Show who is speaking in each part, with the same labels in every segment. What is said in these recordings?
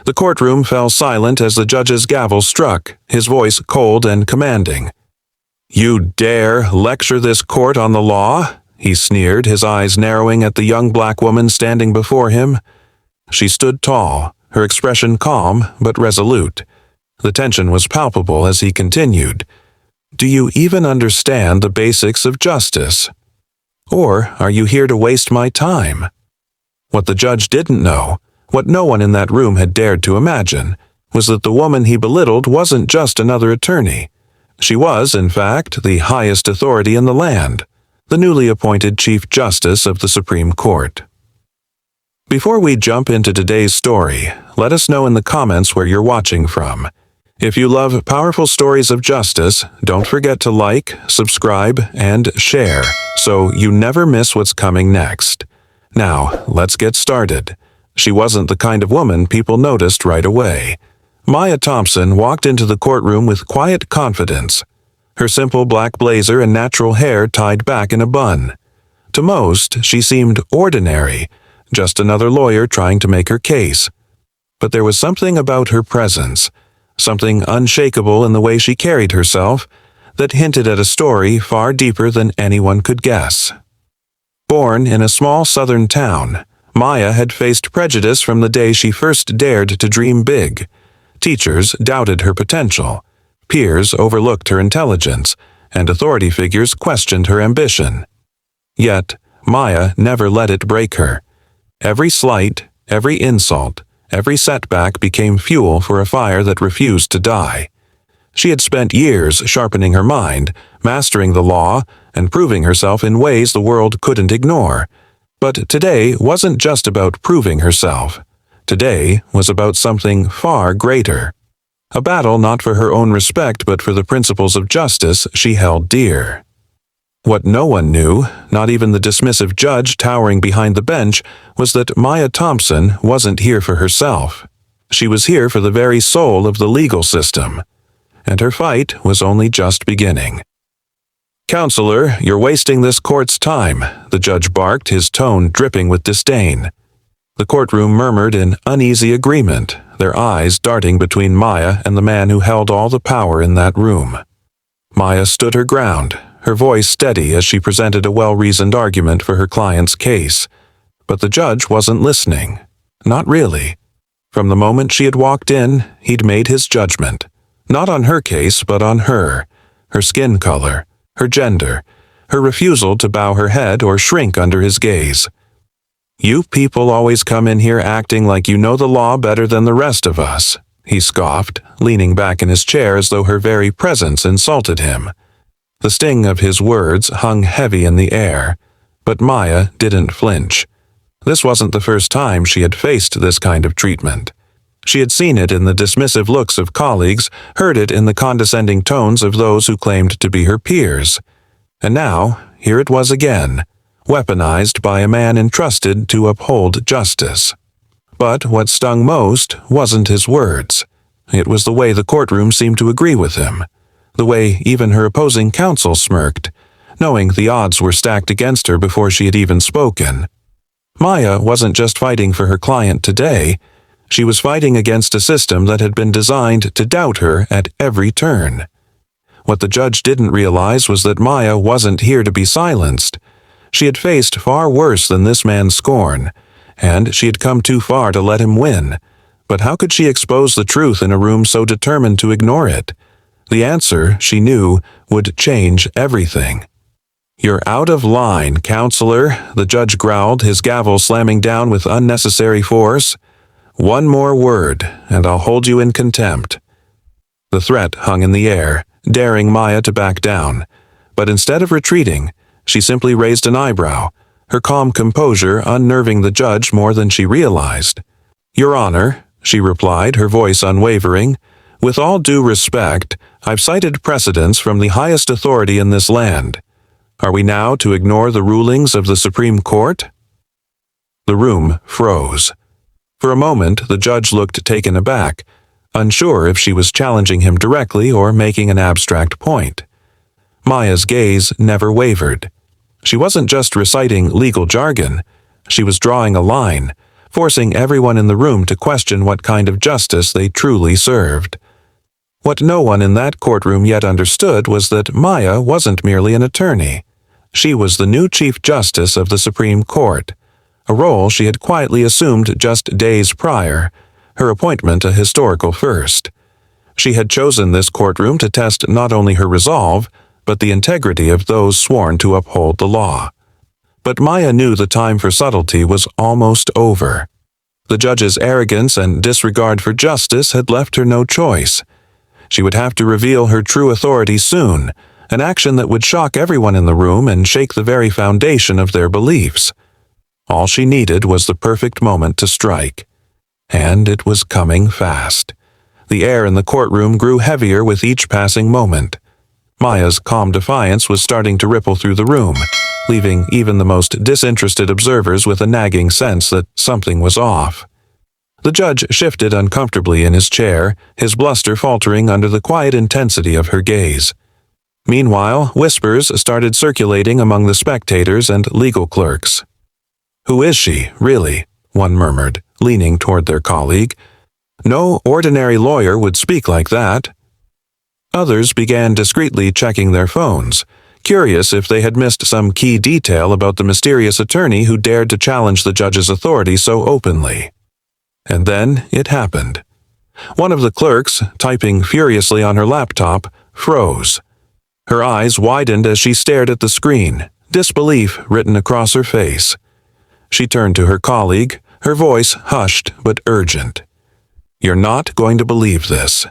Speaker 1: The courtroom fell silent as the judge's gavel struck, his voice cold and commanding. "You dare lecture this court on the law?" he sneered, his eyes narrowing at the young black woman standing before him. She stood tall, her expression calm but resolute. The tension was palpable as he continued. "Do you even understand the basics of justice? Or are you here to waste my time?" What the judge didn't know, what no one in that room had dared to imagine, was that the woman he belittled wasn't just another attorney. She was, in fact, the highest authority in the land, the newly appointed Chief Justice of the Supreme Court. Before we jump into today's story, let us know in the comments where you're watching from. If you love powerful stories of justice, don't forget to like, subscribe, and share so you never miss what's coming next. Now, let's get started. She wasn't the kind of woman people noticed right away. Maya Thompson walked into the courtroom with quiet confidence, her simple black blazer and natural hair tied back in a bun. To most, she seemed ordinary, just another lawyer trying to make her case. But there was something about her presence, something unshakable in the way she carried herself, that hinted at a story far deeper than anyone could guess. Born in a small southern town, Maya had faced prejudice from the day she first dared to dream big. Teachers doubted her potential, peers overlooked her intelligence, and authority figures questioned her ambition. Yet, Maya never let it break her. Every slight, every insult, every setback became fuel for a fire that refused to die. She had spent years sharpening her mind, mastering the law, and proving herself in ways the world couldn't ignore. But today wasn't just about proving herself. Today was about something far greater. A battle not for her own respect but for the principles of justice she held dear. What no one knew, not even the dismissive judge towering behind the bench, was that Maya Thompson wasn't here for herself. She was here for the very soul of the legal system. And her fight was only just beginning. "Counselor, you're wasting this court's time," the judge barked, his tone dripping with disdain. The courtroom murmured in uneasy agreement, their eyes darting between Maya and the man who held all the power in that room. Maya stood her ground, her voice steady as she presented a well-reasoned argument for her client's case. But the judge wasn't listening. Not really. From the moment she had walked in, he'd made his judgment. Not on her case, but on her skin color, her gender, her refusal to bow her head or shrink under his gaze. "You people always come in here acting like you know the law better than the rest of us," he scoffed, leaning back in his chair as though her very presence insulted him. The sting of his words hung heavy in the air, but Maya didn't flinch. This wasn't the first time she had faced this kind of treatment. She had seen it in the dismissive looks of colleagues, heard it in the condescending tones of those who claimed to be her peers. And now, here it was again, weaponized by a man entrusted to uphold justice. But what stung most wasn't his words. It was the way the courtroom seemed to agree with him, the way even her opposing counsel smirked, knowing the odds were stacked against her before she had even spoken. Maya wasn't just fighting for her client today. She was fighting against a system that had been designed to doubt her at every turn. What the judge didn't realize was that Maya wasn't here to be silenced. She had faced far worse than this man's scorn, and she had come too far to let him win. But how could she expose the truth in a room so determined to ignore it? The answer, she knew, would change everything. "You're out of line, counselor," the judge growled, his gavel slamming down with unnecessary force. "One more word, and I'll hold you in contempt." The threat hung in the air, daring Maya to back down. But instead of retreating, she simply raised an eyebrow, her calm composure unnerving the judge more than she realized. "Your Honor," she replied, her voice unwavering, "with all due respect, I've cited precedents from the highest authority in this land. Are we now to ignore the rulings of the Supreme Court?" The room froze. For a moment, the judge looked taken aback, unsure if she was challenging him directly or making an abstract point. Maya's gaze never wavered. She wasn't just reciting legal jargon. She was drawing a line, forcing everyone in the room to question what kind of justice they truly served. What no one in that courtroom yet understood was that Maya wasn't merely an attorney. She was the new Chief Justice of the Supreme Court, a role she had quietly assumed just days prior, her appointment a historical first. She had chosen this courtroom to test not only her resolve, but the integrity of those sworn to uphold the law. But Maya knew the time for subtlety was almost over. The judge's arrogance and disregard for justice had left her no choice. She would have to reveal her true authority soon, an action that would shock everyone in the room and shake the very foundation of their beliefs. All she needed was the perfect moment to strike. And it was coming fast. The air in the courtroom grew heavier with each passing moment. Maya's calm defiance was starting to ripple through the room, leaving even the most disinterested observers with a nagging sense that something was off. The judge shifted uncomfortably in his chair, his bluster faltering under the quiet intensity of her gaze. Meanwhile, whispers started circulating among the spectators and legal clerks. "Who is she, really?" one murmured, leaning toward their colleague. "No ordinary lawyer would speak like that." Others began discreetly checking their phones, curious if they had missed some key detail about the mysterious attorney who dared to challenge the judge's authority so openly. And then it happened. One of the clerks, typing furiously on her laptop, froze. Her eyes widened as she stared at the screen, disbelief written across her face. She turned to her colleague, her voice hushed but urgent. "You're not going to believe this.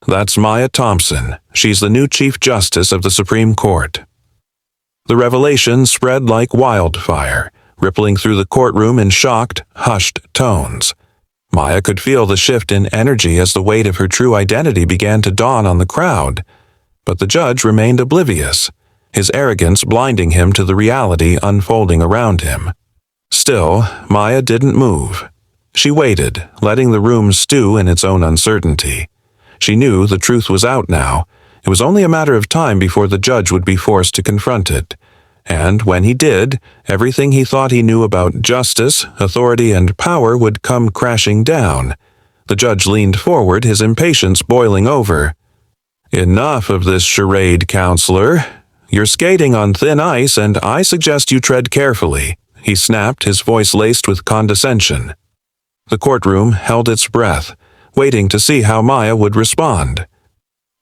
Speaker 1: That's Maya Thompson. She's the new Chief Justice of the Supreme Court." The revelation spread like wildfire, rippling through the courtroom in shocked, hushed tones. Maya could feel the shift in energy as the weight of her true identity began to dawn on the crowd. But the judge remained oblivious, his arrogance blinding him to the reality unfolding around him. Still, Maya didn't move. She waited, letting the room stew in its own uncertainty. She knew the truth was out now. It was only a matter of time before the judge would be forced to confront it. And when he did, everything he thought he knew about justice, authority, and power would come crashing down. The judge leaned forward, his impatience boiling over. "Enough of this charade, counselor. You're skating on thin ice, and I suggest you tread carefully," he snapped, his voice laced with condescension. The courtroom held its breath, waiting to see how Maya would respond.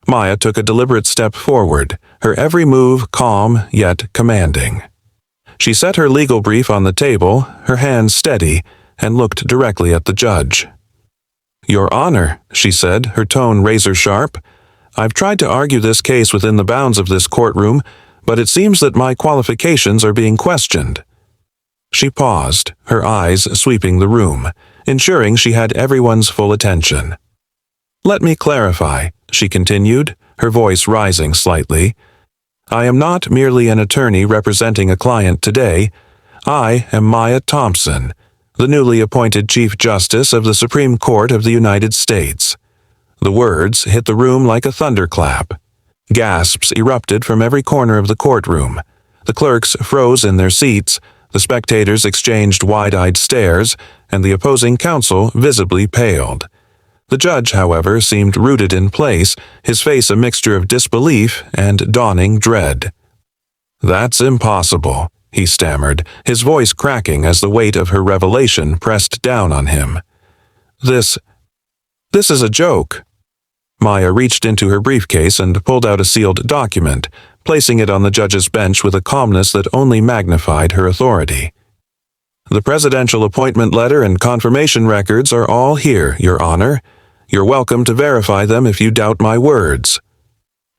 Speaker 1: Maya took a deliberate step forward, her every move calm yet commanding. She set her legal brief on the table, her hands steady, and looked directly at the judge. "Your Honor," she said, her tone razor-sharp, "I've tried to argue this case within the bounds of this courtroom, but it seems that my qualifications are being questioned." She paused, her eyes sweeping the room, ensuring she had everyone's full attention. "Let me clarify," she continued, her voice rising slightly. "I am not merely an attorney representing a client today. I am Maya Thompson, the newly appointed Chief Justice of the Supreme Court of the United States." The words hit the room like a thunderclap. Gasps erupted from every corner of the courtroom. The clerks froze in their seats, the spectators exchanged wide-eyed stares, and the opposing counsel visibly paled. The judge, however, seemed rooted in place, his face a mixture of disbelief and dawning dread. "That's impossible," he stammered, his voice cracking as the weight of her revelation pressed down on him. This is a joke." Maya reached into her briefcase and pulled out a sealed document, placing it on the judge's bench with a calmness that only magnified her authority. "The presidential appointment letter and confirmation records are all here, Your Honor. You're welcome to verify them if you doubt my words."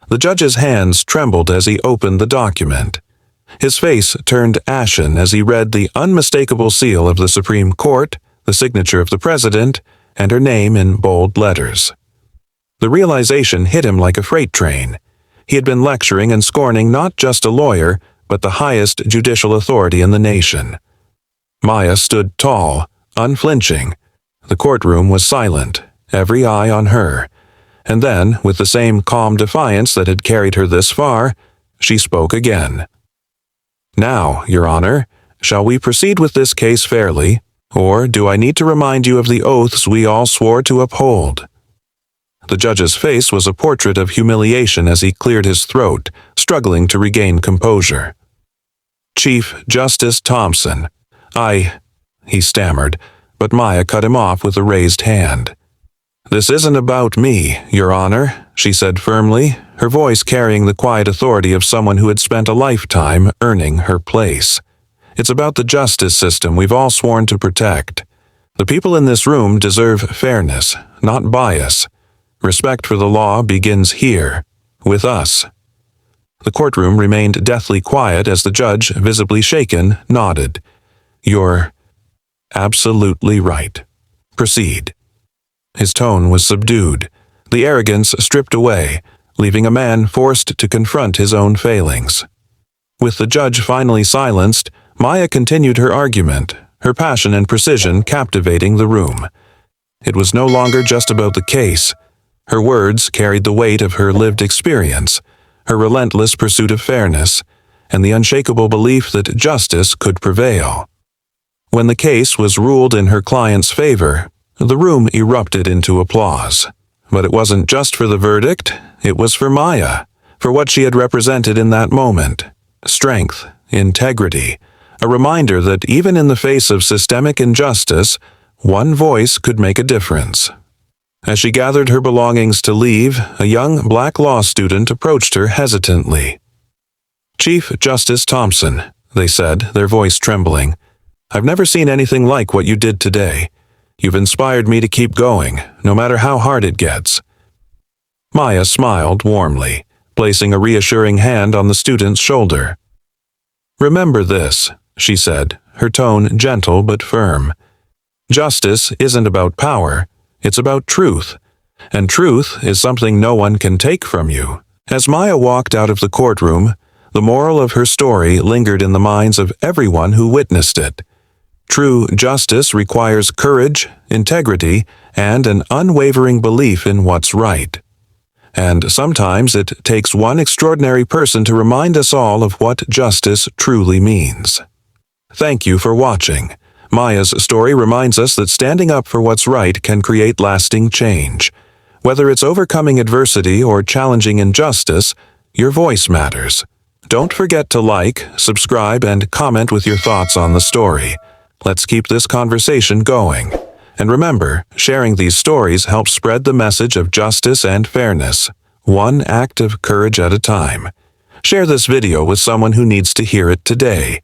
Speaker 1: The judge's hands trembled as he opened the document. His face turned ashen as he read the unmistakable seal of the Supreme Court, the signature of the president, and her name in bold letters. The realization hit him like a freight train. He had been lecturing and scorning not just a lawyer, but the highest judicial authority in the nation. Maya stood tall, unflinching. The courtroom was silent, every eye on her. And then, with the same calm defiance that had carried her this far, she spoke again. "Now, Your Honor, shall we proceed with this case fairly, Or do I need to remind you of the oaths we all swore to uphold?" The judge's face was a portrait of humiliation as he cleared his throat, struggling to regain composure. "Chief Justice Thompson, he stammered, but Maya cut him off with a raised hand. "This isn't about me, Your Honor," she said firmly, her voice carrying the quiet authority of someone who had spent a lifetime earning her place. "It's about the justice system we've all sworn to protect. The people in this room deserve fairness, not bias. Respect for the law begins here, with us." The courtroom remained deathly quiet as the judge, visibly shaken, nodded. "You're absolutely right. Proceed." His tone was subdued, the arrogance stripped away, leaving a man forced to confront his own failings. With the judge finally silenced, Maya continued her argument, her passion and precision captivating the room. It was no longer just about the case. Her words carried the weight of her lived experience, her relentless pursuit of fairness, and the unshakable belief that justice could prevail. When the case was ruled in her client's favor, the room erupted into applause. But it wasn't just for the verdict, it was for Maya, for what she had represented in that moment. Strength, integrity, a reminder that even in the face of systemic injustice, one voice could make a difference. As she gathered her belongings to leave, a young black law student approached her hesitantly. "Chief Justice Thompson," they said, their voice trembling, "I've never seen anything like what you did today. You've inspired me to keep going, no matter how hard it gets." Maya smiled warmly, placing a reassuring hand on the student's shoulder. "Remember this," she said, her tone gentle but firm. "Justice isn't about power, it's about truth, and truth is something no one can take from you." As Maya walked out of the courtroom, the moral of her story lingered in the minds of everyone who witnessed it. True justice requires courage, integrity, and an unwavering belief in what's right. And sometimes it takes one extraordinary person to remind us all of what justice truly means. Thank you for watching. Maya's story reminds us that standing up for what's right can create lasting change. Whether it's overcoming adversity or challenging injustice, your voice matters. Don't forget to like, subscribe, and comment with your thoughts on the story. Let's keep this conversation going. And remember, sharing these stories helps spread the message of justice and fairness, one act of courage at a time. Share this video with someone who needs to hear it today.